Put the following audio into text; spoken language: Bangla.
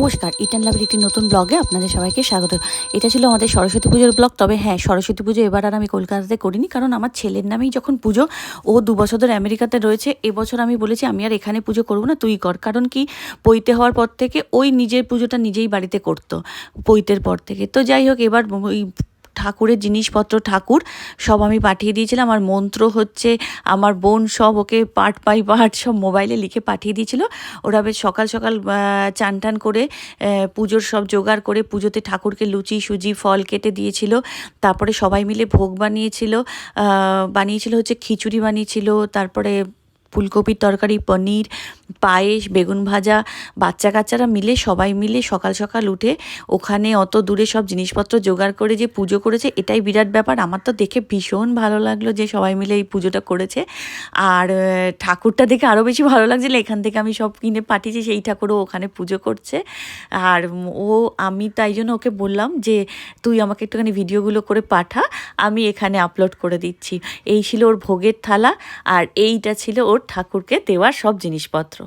নমস্কার, ইটান লাভের একটি নতুন ব্লগে আপনাদের সবাইকে স্বাগত। এটা ছিল আমাদের সরস্বতী পুজোর ব্লগ। তবে হ্যাঁ, সরস্বতী পুজো এবার আর আমি কলকাতাতে করিনি, কারণ আমার ছেলের নামেই যখন পুজো, ও 2 বছর ধরে আমেরিকাতে রয়েছে। এবছর আমি বলেছি আমি আর এখানে পুজো করবো না, তুই কর। কারণ কি, পৈতে হওয়ার পর থেকে ওই নিজের পুজোটা নিজেই বাড়িতে করতো, পৈতের পর থেকে। তো যাই হোক, এবার ওই ঠাকুরের জিনিসপত্র, ঠাকুর সব আমি পাঠিয়ে দিয়েছিলাম। আর মন্ত্র হচ্ছে আমার বোন সব ওকে পার্ট বাই পার্ট সব মোবাইলে লিখে পাঠিয়ে দিয়েছিল। ওরা বেশ সকাল সকাল চান টান করে পুজোর সব জোগাড় করে পুজোতে ঠাকুরকে লুচি সুজি ফল কেটে দিয়েছিল। তারপরে সবাই মিলে ভোগ বানিয়েছিল হচ্ছে খিচুড়ি বানিয়েছিল, তারপরে ফুলকপির তরকারি, পনির, পায়েস, বেগুন ভাজা। বাচ্চা কাচ্চারা মিলে সবাই মিলে সকাল সকাল উঠে ওখানে অত দূরে সব জিনিসপত্র জোগাড় করে যে পুজো করেছে, এটাই বিরাট ব্যাপার। আমার তো দেখে ভীষণ ভালো লাগলো যে সবাই মিলে এই পুজোটা করেছে। আর ঠাকুরটা দেখে আরও বেশি ভালো লাগছিলো। এখান থেকে আমি সব কিনে পাঠিয়েছি, সেই ঠাকুরও ওখানে পুজো করছে। আর আমি তাই জন্য ওকে বললাম যে তুই আমাকে একটুখানি ভিডিওগুলো করে পাঠা, আমি এখানে আপলোড করে দিচ্ছি। এই ছিল ওর ভোগের থালা, আর এইটা ছিল ওর ঠাকুরকে দেওয়ার সব জিনিসপত্র।